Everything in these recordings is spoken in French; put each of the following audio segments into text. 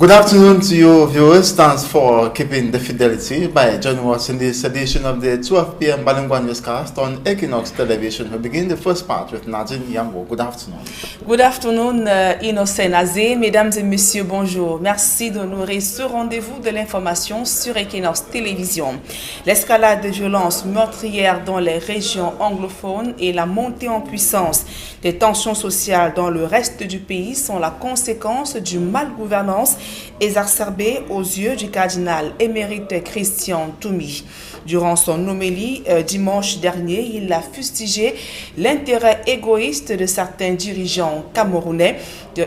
Good afternoon to you viewers. Thanks for keeping the fidelity by joining us in this edition of the 12 p.m. Balangwan Newscast on Equinox Television. We begin the first part with Nadine Yambo. Good afternoon. Good afternoon, Innocent Nazé. Mesdames et messieurs, bonjour. Merci d'honorer ce rendez-vous de l'information sur Equinox Télévision. L'escalade de violences meurtrières dans les régions anglophones et la montée en puissance des tensions sociales dans le reste du pays sont la conséquence d'une malgouvernance exacerbée aux yeux du cardinal émérite Christian Toumi. Durant son homélie dimanche dernier, il a fustigé l'intérêt égoïste de certains dirigeants camerounais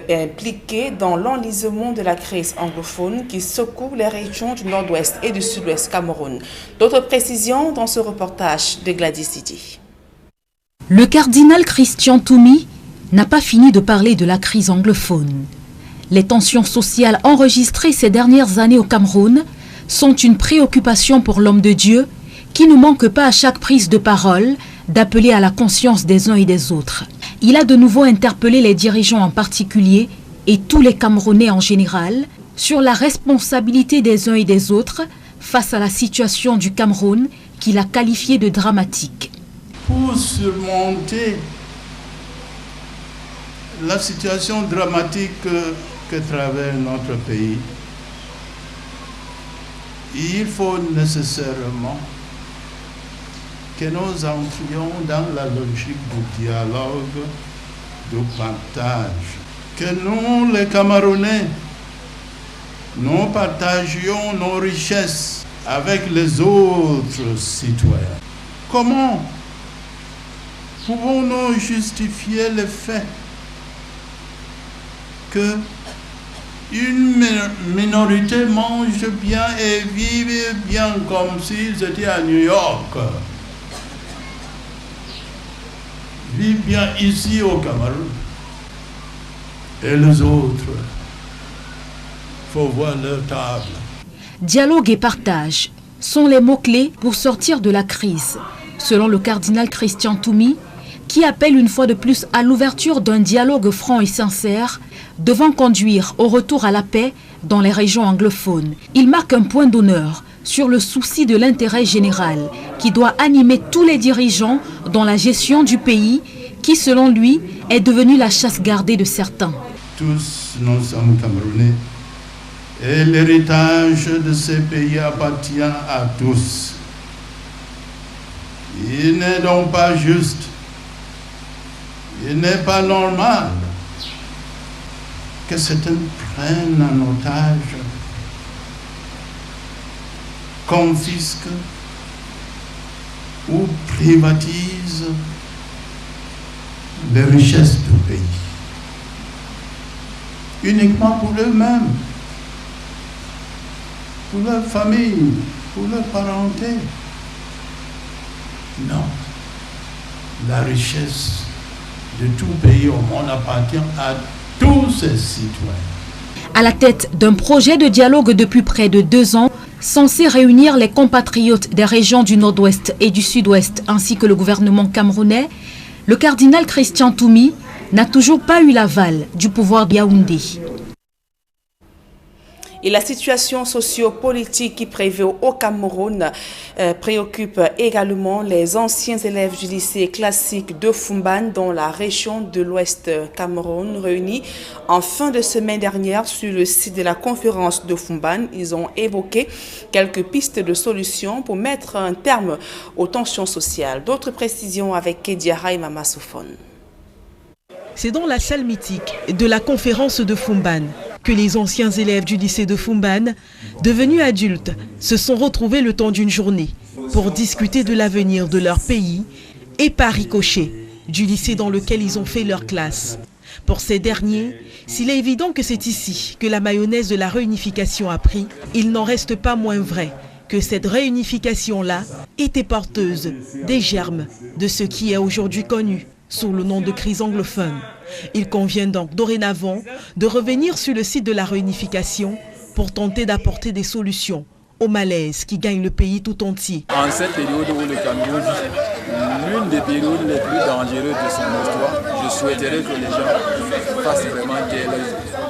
impliqués dans l'enlisement de la crise anglophone qui secoue les régions du nord-ouest et du sud-ouest Cameroun. D'autres précisions dans ce reportage de Gladys Didi. Le cardinal Christian Toumi n'a pas fini de parler de la crise anglophone. Les tensions sociales enregistrées ces dernières années au Cameroun sont une préoccupation pour l'homme de Dieu qui ne manque pas à chaque prise de parole d'appeler à la conscience des uns et des autres. Il a de nouveau interpellé les dirigeants en particulier et tous les Camerounais en général sur la responsabilité des uns et des autres face à la situation du Cameroun qu'il a qualifiée de dramatique. Pour surmonter la situation dramatique que traverse notre pays, il faut nécessairement que nous entrions dans la logique du dialogue, du partage. Que nous, les Camerounais, nous partagions nos richesses avec les autres citoyens. Comment pouvons-nous justifier le fait que une minorité mange bien et vive bien comme s'ils étaient à New York, vivent bien ici au Cameroun, et les autres, faut voir leur table. Dialogue et partage sont les mots-clés pour sortir de la crise, selon le cardinal Christian Toumi, qui appelle une fois de plus à l'ouverture d'un dialogue franc et sincère devant conduire au retour à la paix dans les régions anglophones. Il marque un point d'honneur sur le souci de l'intérêt général qui doit animer tous les dirigeants dans la gestion du pays qui, selon lui, est devenu la chasse gardée de certains. Tous nous sommes Camerounais et l'héritage de ces pays appartient à tous. Il n'est donc pas juste, il n'est pas normal que certains prennent en otage, confisquent ou privatisent les richesses du pays, uniquement pour eux-mêmes, pour leur famille, pour leur parenté. Non, la richesse de tout pays au monde appartient à tous ses citoyens. À la tête d'un projet de dialogue depuis près de 2 ans, censé réunir les compatriotes des régions du nord-ouest et du sud-ouest ainsi que le gouvernement camerounais, le cardinal Christian Toumi n'a toujours pas eu l'aval du pouvoir de Yaoundé. Et la situation socio-politique qui prévaut au Cameroun préoccupe également les anciens élèves du lycée classique de Foumban dans la région de l'Ouest Cameroun, réunis en fin de semaine dernière sur le site de la conférence de Foumban. Ils ont évoqué quelques pistes de solutions pour mettre un terme aux tensions sociales. D'autres précisions avec Kedia Haïma Massoufone. C'est dans la salle mythique de la conférence de Foumban que les anciens élèves du lycée de Foumban, devenus adultes, se sont retrouvés le temps d'une journée pour discuter de l'avenir de leur pays et par ricochet du lycée dans lequel ils ont fait leur classe. Pour ces derniers, s'il est évident que c'est ici que la mayonnaise de la réunification a pris, il n'en reste pas moins vrai que cette réunification-là était porteuse des germes de ce qui est aujourd'hui connu sous le nom de crise anglophone. Il convient donc dorénavant de revenir sur le site de la réunification pour tenter d'apporter des solutions au malaise qui gagne le pays tout entier. En cette période où le Cameroun vit l'une des périodes les plus dangereuses de son histoire, je souhaiterais que les gens fassent vraiment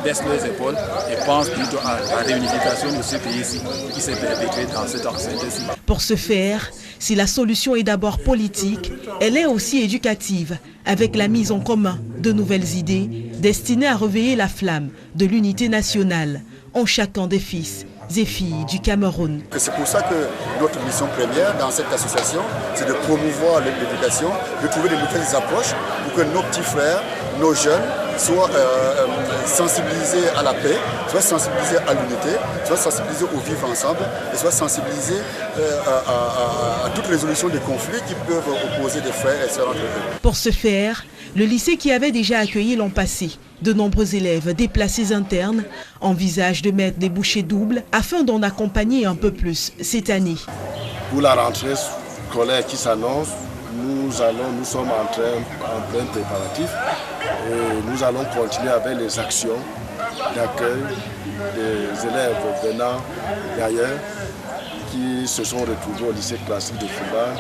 baissent leurs épaules et pensent plutôt à la réunification de ce pays-ci qui s'est perpétué dans cette enceinte-ci. Pour ce faire, si la solution est d'abord politique, elle est aussi éducative, avec la mise en commun de nouvelles idées destinées à réveiller la flamme de l'unité nationale en chacun des fils et filles du Cameroun. C'est pour ça que notre mission première dans cette association, c'est de promouvoir l'éducation, de trouver de nouvelles approches pour que nos petits frères, nos jeunes, soient sensibilisés à la paix, soient sensibilisés à l'unité, soient sensibilisés au vivre ensemble et soient sensibilisés à toute résolution des conflits qui peuvent opposer des frères et sœurs entre eux. Pour ce faire, le lycée qui avait déjà accueilli l'an passé de nombreux élèves déplacés internes envisage de mettre des bouchées doubles afin d'en accompagner un peu plus cette année. Pour la rentrée scolaire qui s'annonce, nous sommes en plein préparatif et nous allons continuer avec les actions d'accueil des élèves venant d'ailleurs qui se sont retrouvés au lycée classique de Fumban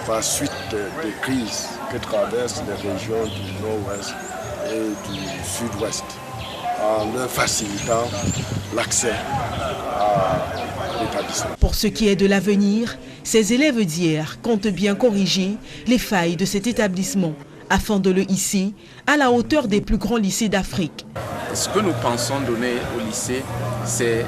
par suite des crises que traversent les régions du nord-ouest et du sud-ouest, en leur facilitant l'accès à l'établissement. Pour ce qui est de l'avenir, ces élèves d'hier comptent bien corriger les failles de cet établissement afin de le hisser à la hauteur des plus grands lycées d'Afrique. Ce que nous pensons donner au lycée, c'est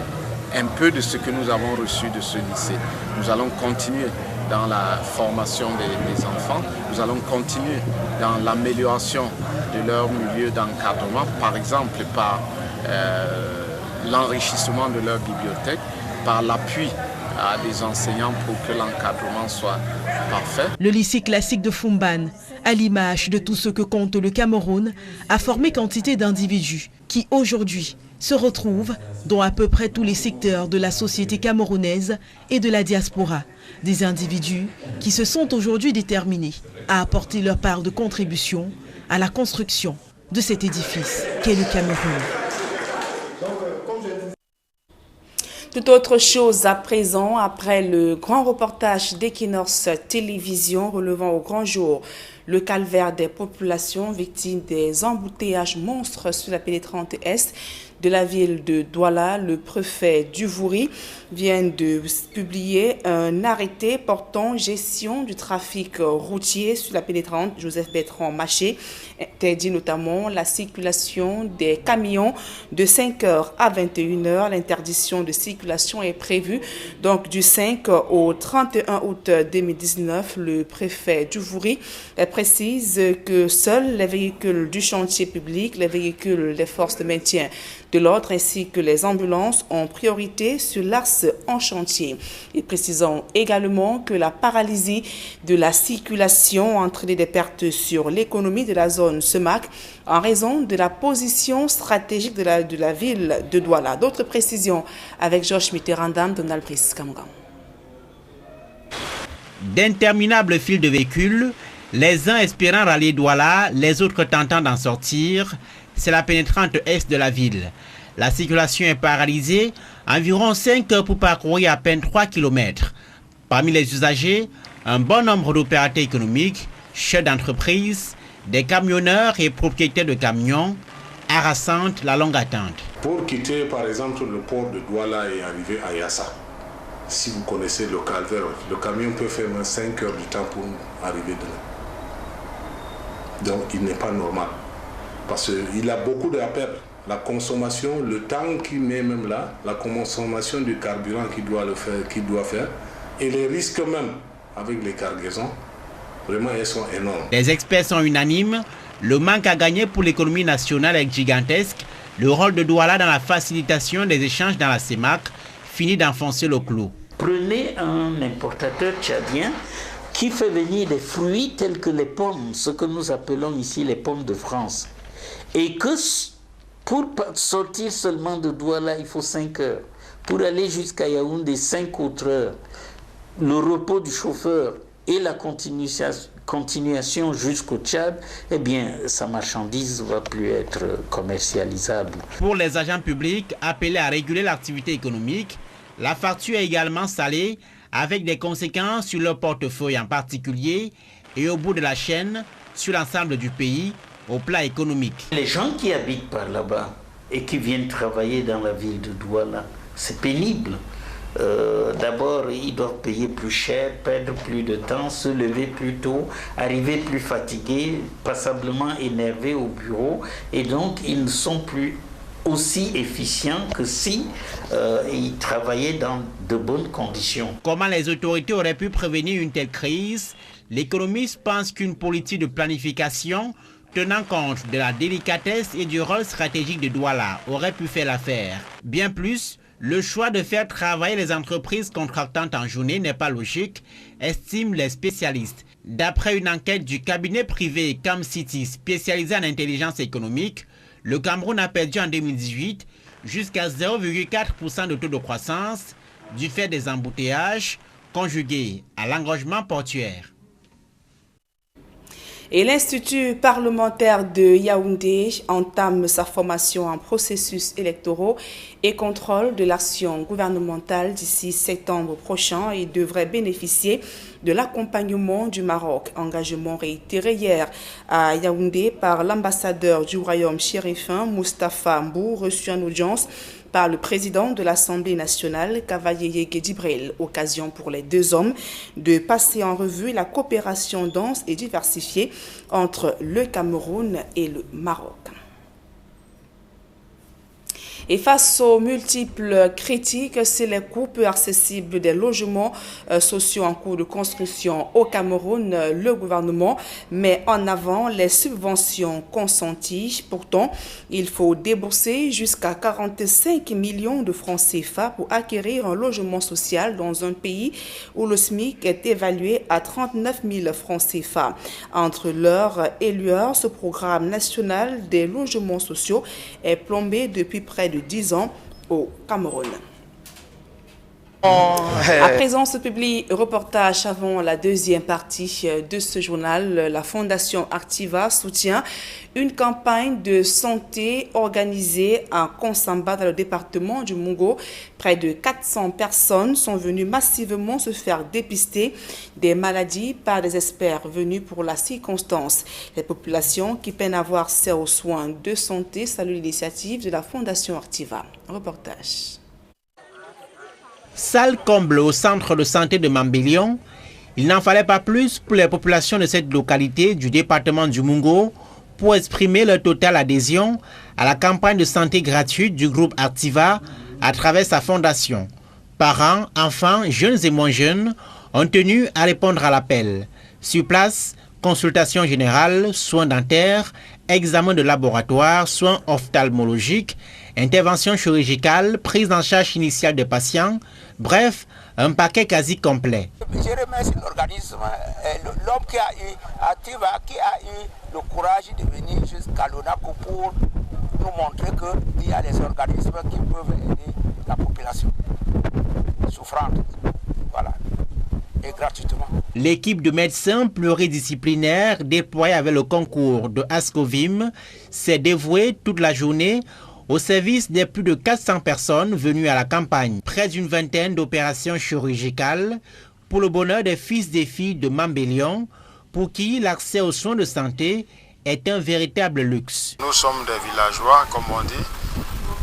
un peu de ce que nous avons reçu de ce lycée. Nous allons continuer dans la formation des enfants, nous allons continuer dans l'amélioration de leur milieu d'encadrement, par exemple par l'enrichissement de leur bibliothèque, par l'appui à des enseignants pour que l'encadrement soit parfait. Le lycée classique de Fumban, à l'image de tout ce que compte le Cameroun, a formé quantité d'individus qui aujourd'hui se retrouvent dans à peu près tous les secteurs de la société camerounaise et de la diaspora. Des individus qui se sont aujourd'hui déterminés à apporter leur part de contribution à la construction de cet édifice qu'est le Cameroun. Tout autre chose à présent, après le grand reportage d'Equinox Télévision relevant au grand jour le calvaire des populations victimes des embouteillages monstres sur la pénétrante est de la ville de Douala, le préfet Duvoury vient de publier un arrêté portant gestion du trafic routier sur la pénétrante Joseph Bertrand Maché, interdit notamment la circulation des camions de 5h à 21h. L'interdiction de circulation est prévue donc du 5 au 31 août 2019. Le préfet Duvoury précise que seuls les véhicules du chantier public, les véhicules des forces de maintien de l'ordre ainsi que les ambulances ont priorité sur l'axe en chantier. Et précisons également que la paralysie de la circulation a entraîné des pertes sur l'économie de la zone SEMAC en raison de la position stratégique de la ville de Douala. D'autres précisions avec Georges Mitterrandam, Donald Brice Kamougan. D'interminables files de véhicules, les uns espérant rallier Douala, les autres tentant d'en sortir. C'est la pénétrante est de la ville. La circulation est paralysée, environ 5 heures pour parcourir à peine 3 km. Parmi les usagers, un bon nombre d'opérateurs économiques, chefs d'entreprise, des camionneurs et propriétaires de camions, harassant la longue attente. Pour quitter par exemple le port de Douala et arriver à Yassa, si vous connaissez le calvaire, le camion peut faire 5 heures du temps pour arriver dedans. Donc il n'est pas normal. Parce qu'il a beaucoup de perdre. La consommation, le temps qu'il met même là, la consommation du carburant qu'il doit faire, et les risques même avec les cargaisons, vraiment elles sont énormes. Les experts sont unanimes. Le manque à gagner pour l'économie nationale est gigantesque. Le rôle de Douala dans la facilitation des échanges dans la CEMAC finit d'enfoncer le clou. Prenez un importateur tchadien qui fait venir des fruits tels que les pommes, ce que nous appelons ici les pommes de France. Et que pour sortir seulement de Douala, il faut 5 heures. Pour aller jusqu'à Yaoundé, 5 autres heures. Le repos du chauffeur et la continuation jusqu'au Tchad, eh bien, sa marchandise ne va plus être commercialisable. Pour les agents publics appelés à réguler l'activité économique, la facture est également salée avec des conséquences sur leur portefeuille en particulier et au bout de la chaîne, sur l'ensemble du pays, au plan économique. Les gens qui habitent par là-bas et qui viennent travailler dans la ville de Douala. C'est pénible. D'abord, ils doivent payer plus cher, perdre plus de temps, se lever plus tôt, arriver plus fatigués, passablement énervés au bureau, et donc ils ne sont plus aussi efficients que si ils travaillaient dans de bonnes conditions. Comment les autorités auraient pu prévenir une telle crise? L'économiste pense qu'une politique de planification tenant compte de la délicatesse et du rôle stratégique de Douala aurait pu faire l'affaire. Bien plus, le choix de faire travailler les entreprises contractantes en journée n'est pas logique, estiment les spécialistes. D'après une enquête du cabinet privé CamCity spécialisé en intelligence économique, le Cameroun a perdu en 2018 jusqu'à 0,4% de taux de croissance du fait des embouteillages conjugués à l'engorgement portuaire. Et l'Institut parlementaire de Yaoundé entame sa formation en processus électoraux et contrôle de l'action gouvernementale d'ici septembre prochain et devrait bénéficier de l'accompagnement du Maroc. Engagement réitéré hier à Yaoundé par l'ambassadeur du royaume chérifin Moustapha Mbou, reçu en audience par le président de l'Assemblée nationale, Cavalier Guédibril. Occasion pour les deux hommes de passer en revue la coopération dense et diversifiée entre le Cameroun et le Maroc. Et face aux multiples critiques, c'est les coûts peu accessibles des logements sociaux en cours de construction au Cameroun. Le gouvernement met en avant les subventions consenties. Pourtant, il faut débourser jusqu'à 45 millions de francs CFA pour acquérir un logement social dans un pays où le SMIC est évalué à 39 000 francs CFA. Entre l'heure et l'heure, ce programme national des logements sociaux est plombé depuis près de 10 ans au Cameroun. À présent, se publie reportage avant la deuxième partie de ce journal. La Fondation Activa soutient une campagne de santé organisée à Konsamba dans le département du Mungo. Près de 400 personnes sont venues massivement se faire dépister des maladies par des experts venus pour la circonstance. Les populations qui peinent à avoir accès aux soins de santé saluent l'initiative de la Fondation Activa. Reportage. Salle comble au centre de santé de Mambélion, il n'en fallait pas plus pour les populations de cette localité du département du Mungo pour exprimer leur totale adhésion à la campagne de santé gratuite du groupe Activa à travers sa fondation. Parents, enfants, jeunes et moins jeunes ont tenu à répondre à l'appel. Sur place, consultation générale, soins dentaires, examen de laboratoire, soins ophtalmologiques, intervention chirurgicale, prise en charge initiale des patients, bref, un paquet quasi complet. Je remercie l'organisme, l'homme qui a eu Activa, qui a eu le courage de venir jusqu'à l'ONACO pour nous montrer qu'il y a des organismes qui peuvent aider la population souffrante. Voilà. Et gratuitement. L'équipe de médecins pluridisciplinaires déployée avec le concours de Ascovim s'est dévouée toute la journée au service des plus de 400 personnes venues à la campagne. Près d'une vingtaine d'opérations chirurgicales pour le bonheur des fils et filles de Mambélion, pour qui l'accès aux soins de santé est un véritable luxe. Nous sommes des villageois, comme on dit,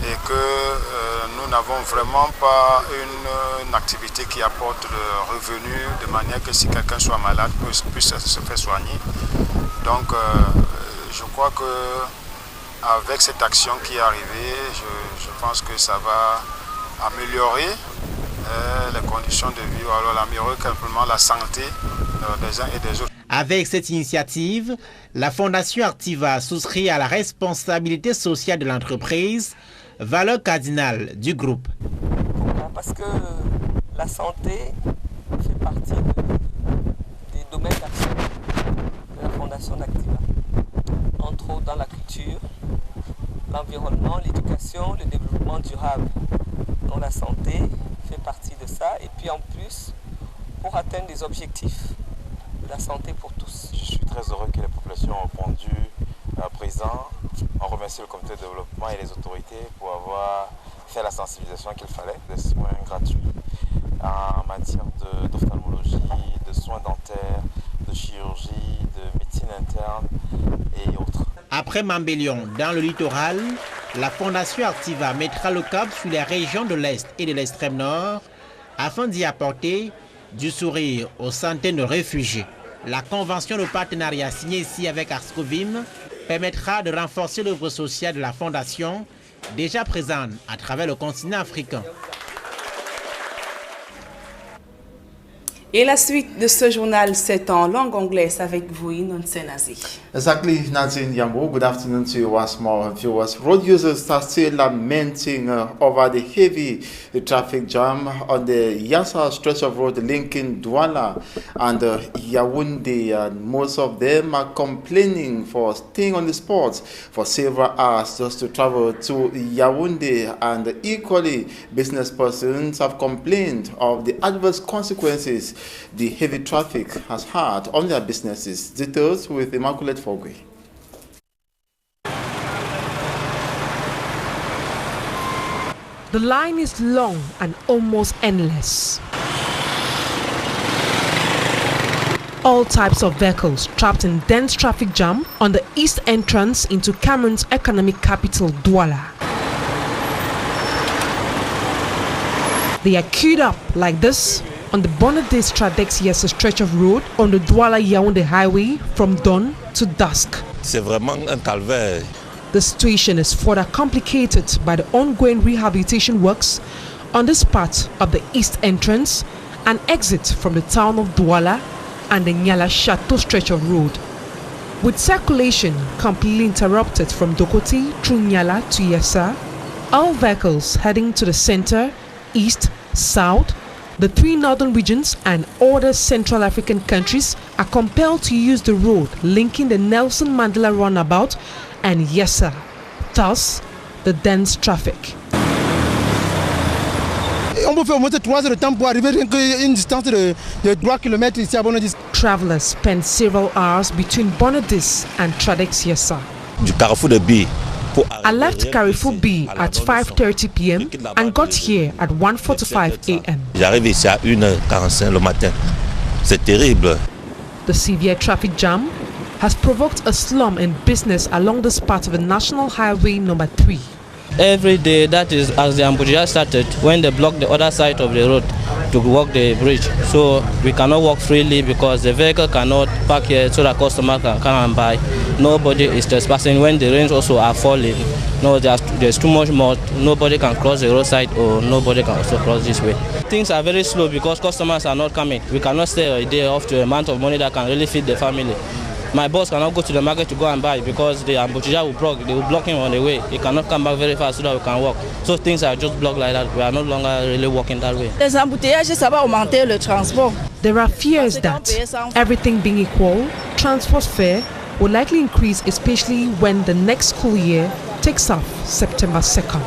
et que nous n'avons vraiment pas une activité qui apporte le revenu de manière que si quelqu'un soit malade, puisse se faire soigner. Donc je crois que avec cette action qui est arrivée, je pense que ça va améliorer les conditions de vie, ou alors améliorer simplement la santé des uns et des autres. Avec cette initiative, la Fondation Activa souscrit à la responsabilité sociale de l'entreprise, valeur cardinale du groupe. Parce que la santé fait partie des domaines d'action de la Fondation Activa. Entre autres dans la culture, l'environnement, l'éducation, le développement durable. Donc la santé fait partie de ça. Et puis en plus, pour atteindre des objectifs de la santé pour tous. Je suis très heureux que les populations ont répondu présent. On remercie le comité de développement et les autorités pour avoir fait la sensibilisation qu'il fallait, des soins gratuits en matière d'ophtalmologie, de soins dentaires, de chirurgie, de médecine interne et autres. Après Mambélion, dans le littoral, La Fondation Activa mettra le cap sur les régions de l'Est et de l'extrême nord afin d'y apporter du sourire aux centaines de réfugiés. La convention de partenariat signée ici avec Arscovim permettra de renforcer l'œuvre sociale de la Fondation, déjà présente à travers le continent africain. Et la suite de ce journal, c'est en langue anglaise avec vous, Nonsen Nazi. Exactly, Nazin Yambo. Good afternoon to you once more, viewers. Road users are still lamenting over the heavy traffic jam on the Yassa stretch of road linking Douala and Yaoundé. And most of them are complaining for staying on the spot for several hours just to travel to Yaoundé. And equally, business persons have complained of the adverse consequences the heavy traffic has had on their businesses. Details with Immaculate Fogwe. The line is long and almost endless. All types of vehicles trapped in dense traffic jam on the east entrance into Cameroon's economic capital, Douala. They are queued up like this on the Bonadé Stradex Yessa stretch of road on the Douala-Yaoundé highway from dawn to dusk. C'est vraiment un calvaire. The situation is further complicated by the ongoing rehabilitation works on this part of the east entrance and exit from the town of Douala and the Nyala Chateau stretch of road. With circulation completely interrupted from Dokoti through Nyala to Yessa, all vehicles heading to the center, east, south, the three northern regions and other Central African countries are compelled to use the road linking the Nelson Mandela runabout and Yessa, thus the dense traffic. On peut faire au moins 3 heures de temps pour arriver à une distance de 3 km ici à Bonadis. Travelers spend several hours between Bonadis and Tradex Yessa. Du Carrefour de B. I left Carrefour B at 5:30 p.m. and got here at 1:45 a.m. J'arrive ici à 1h45 le matin. C'est terrible. The severe traffic jam has provoked a slump in business along this part of the National Highway number 3. Every day, that is as the ambulance started, when they block the other side of the road to walk the bridge. So we cannot walk freely because the vehicle cannot park here so that customer can come and buy. Nobody is trespassing when the rains also are falling. No, there's too much mud. Nobody can cross the roadside or nobody can also cross this way. Things are very slow because customers are not coming. We cannot stay a day off to a amount of money that can really feed the family. My boss cannot go to the market to go and buy because the ambutija will block him on the way. He cannot come back very fast so that we can walk. So things are just blocked like that. We are no longer really walking that way. Les embouteillages, ça va augmenter le transport. There are fears that, everything being equal, transport fare will likely increase, especially when the next school year takes off September 2nd.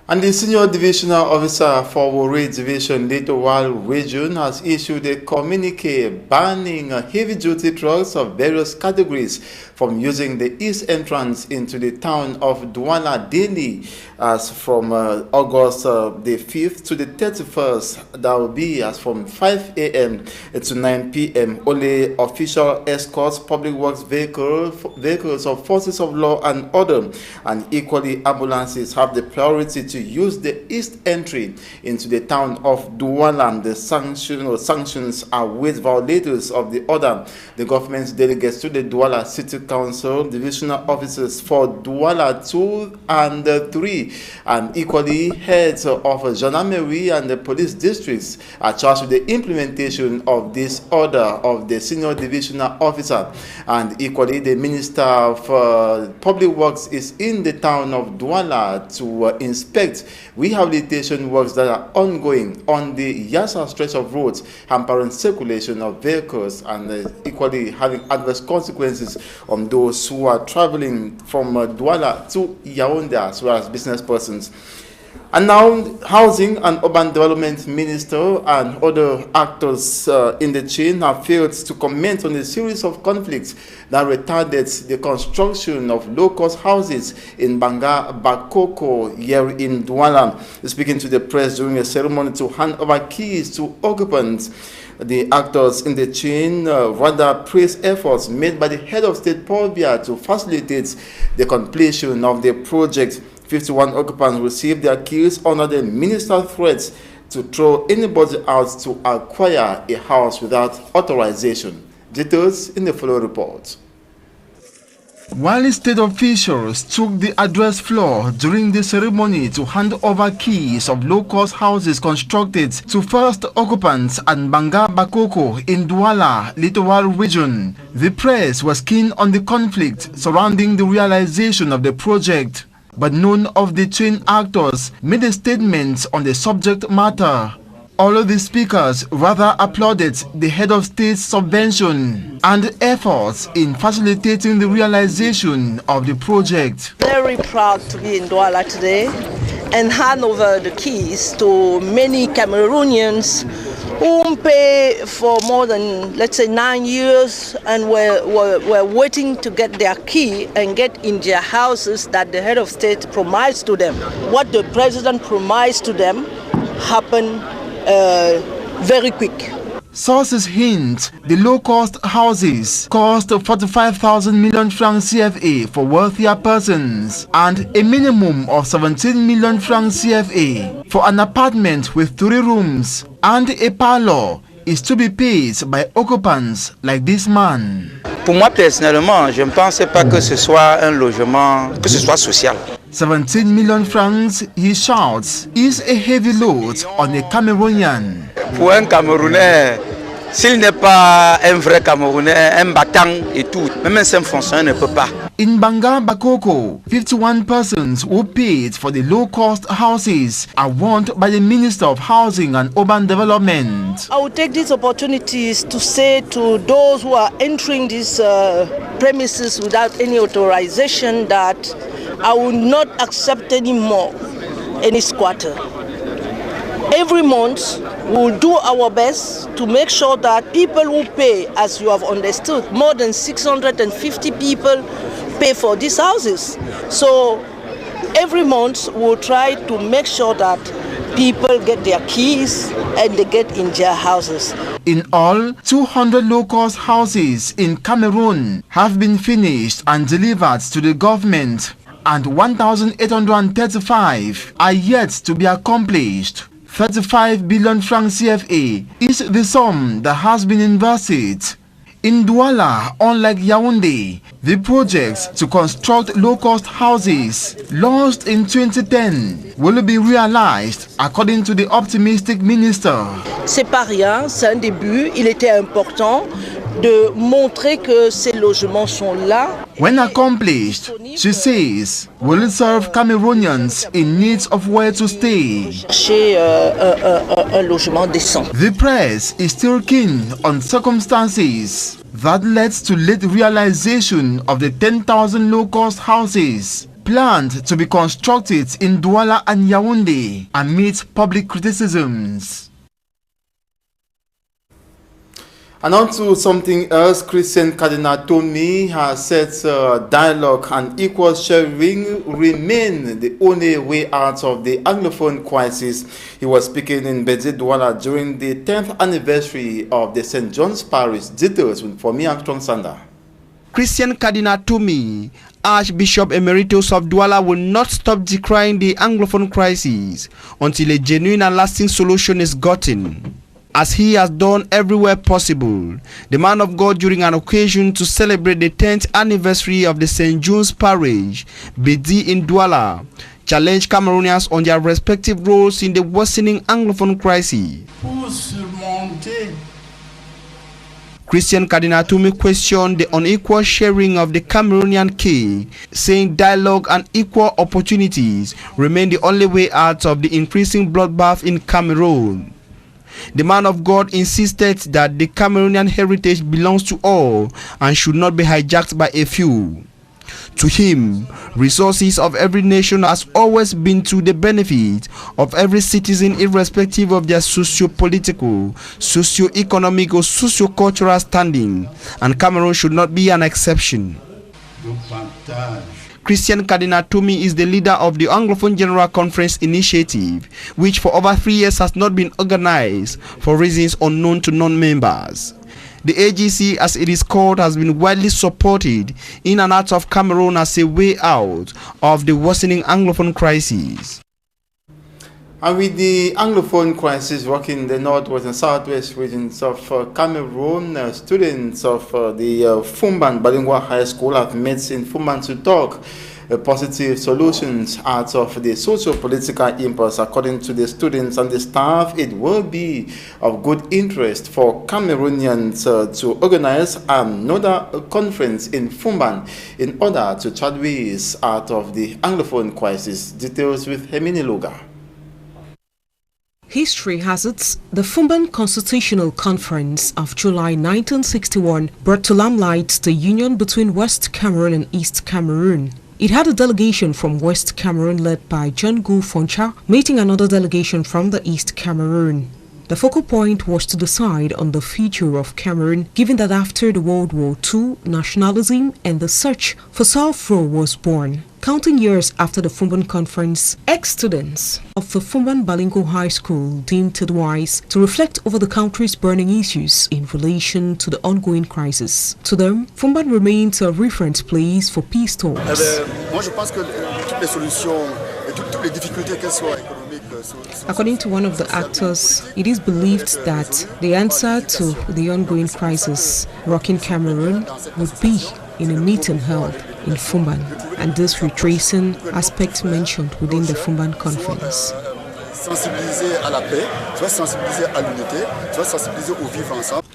And the Senior Divisional Officer for Wari Division, Littoral Region, has issued a communique banning heavy-duty trucks of various categories from using the east entrance into the town of Douala daily as from August the 5th to the 31st. That will be as from 5 a.m. to 9 p.m. Only official escorts, public works vehicles of forces of law and order, and equally ambulances have the priority to use the east entry into the town of Douala. The sanctions await violators of the order. The government's delegates to the Douala City Council, divisional officers for Douala 2 and 3, and equally heads of gendarmerie and the police districts are charged with the implementation of this order of the senior divisional officer. And equally, the Minister of Public Works is in the town of Douala to inspect rehabilitation works that are ongoing on the Yassa stretch of roads, hampering circulation of vehicles and equally having adverse consequences on those who are traveling from Douala to Yaoundé as well as business persons. And now, Housing and Urban Development Minister and other actors in the chain have failed to comment on a series of conflicts that retarded the construction of low-cost houses in Banga Bakoko here in Douala. Speaking to the press during a ceremony to hand over keys to occupants, the actors in the chain rather praised efforts made by the head of state Paul Biya to facilitate the completion of the project. 51 occupants received their keys under the minister's threats to throw anybody out to acquire a house without authorization. Details in the following report. While state officials took the address floor during the ceremony to hand over keys of low-cost houses constructed to first occupants at Banga Bakoko in Douala, Littoral region, the press was keen on the conflict surrounding the realization of the project. But none of the chain actors made a statement on the subject matter. All of the speakers rather applauded the head of state's subvention and efforts in facilitating the realization of the project. Very proud to be in Douala today and hand over the keys to many Cameroonians who pay for more than, let's say, 9 years and were waiting to get their key and get in their houses that the head of state promised to them. What the president promised to them happened very quick. Sources hint the low-cost houses cost 45,000 million francs CFA for wealthier persons and a minimum of 17 million francs CFA for an apartment with 3 rooms and a parlor is to be paid by occupants like this man. Pour moi personnellement, je ne pense pas que ce soit un logement, que ce soit social. 17 million francs, he shouts, is a heavy load on a Cameroonian. Pour un Camerounais, s'il n'est pas un vrai Camerounais, un battant et tout, même un simple fonctionnaire ne peut pas. In Banga Bakoko, 51 persons who paid for the low-cost houses are warned by the Minister of Housing and Urban Development. I will take these opportunities to say to those who are entering these premises without any authorization that I will not accept anymore any squatter. Every month, we will do our best to make sure that people who pay, as you have understood, more than 650 people pay for these houses. So every month, we will try to make sure that people get their keys and they get in their houses. In all, 200 low-cost houses in Cameroon have been finished and delivered to the government, and 1,835 are yet to be accomplished. 35 billion francs CFA is the sum that has been invested. In Douala, unlike Yaoundé, the projects to construct low-cost houses launched in 2010 will be realized according to the optimistic minister. C'est pas rien, c'est un début. Il était important de montrer que ces logements sont là. When accomplished, she says, will serve Cameroonians in need of where to stay. Chercher un logement décent. The press is still keen on circumstances that led to late realization of the 10,000 low-cost houses planned to be constructed in Douala and Yaoundé amid public criticisms. And on to something else, Christian Cardinal Tomi has said dialogue and equal sharing remain the only way out of the Anglophone crisis. He was speaking in Bedzi Douala during the 10th anniversary of the St. John's Parish. Details for me, Armstrong Sander. Christian Cardinal Tomi, Archbishop Emeritus of Douala, will not stop decrying the Anglophone crisis until a genuine and lasting solution is gotten, as he has done everywhere possible. The man of God, during an occasion to celebrate the 10th anniversary of the St. John's Parish, Bedzi in Douala, challenged Cameroonians on their respective roles in the worsening Anglophone crisis. Christian Cardinal Tomi questioned the unequal sharing of the Cameroonian cake, saying dialogue and equal opportunities remain the only way out of the increasing bloodbath in Cameroon. The man of God insisted that the Cameroonian heritage belongs to all and should not be hijacked by a few. To him, resources of every nation has always been to the benefit of every citizen irrespective of their socio-political, socio-economic or socio-cultural standing, and Cameroon should not be an exception. Christian Cardinal Tumi is the leader of the Anglophone General Conference Initiative, which for over 3 years has not been organized for reasons unknown to non-members. The AGC, as it is called, has been widely supported in and out of Cameroon as a way out of the worsening Anglophone crisis. And with the Anglophone crisis rocking in the northwest and southwest regions of Cameroon, students of the Fumban Bilingual High School have met in Fumban to talk positive solutions out of the socio-political impasse. According to the students and the staff, it will be of good interest for Cameroonians to organize another conference in Fumban in order to chart ways out of the Anglophone crisis. Details with Hemini Luga. History has it, the Fumban Constitutional Conference of July 1961 brought to limelight the union between West Cameroon and East Cameroon. It had a delegation from West Cameroon led by John Gu Foncha, meeting another delegation from the East Cameroon. The focal point was to decide on the future of Cameroon, given that after the World War II, nationalism and the search for self-rule was born. Counting years after the Fumban Conference, ex-students of the Fumban Bilingual High School deemed it wise to reflect over the country's burning issues in relation to the ongoing crisis. To them, Fumban remains a reference place for peace talks. According to one of the actors, it is believed that the answer to the ongoing crisis rocking Cameroon would be in a meeting held in Fumban, and this retracing aspect mentioned within the Fumban Conference.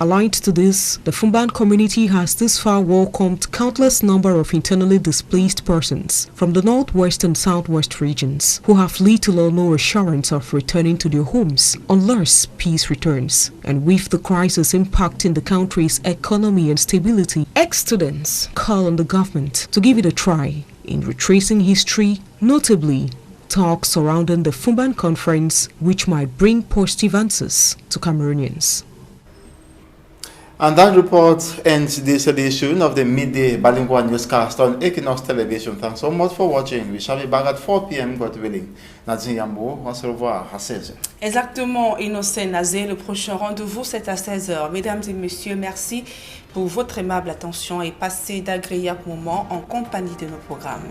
Aligned to this, the Fumban community has this far welcomed countless number of internally displaced persons from the northwest and southwest regions who have little or no assurance of returning to their homes unless peace returns. And with the crisis impacting the country's economy and stability, ex-students call on the government to give it a try in retracing history, notably talks surrounding the Fumban Conference, which might bring positive answers to Cameroonians. And that report ends this edition of the Midday Bilingual Newscast on Equinox Television. Thanks so much for watching. We shall be back at 4 p.m. God willing. Nadine Yambo, on se revoit à 16h. Exactement, Innocent Nazé. Le prochain rendez-vous, c'est à 16h. Mesdames et messieurs, merci pour votre aimable attention et passez d'agréables moments en compagnie de nos programmes.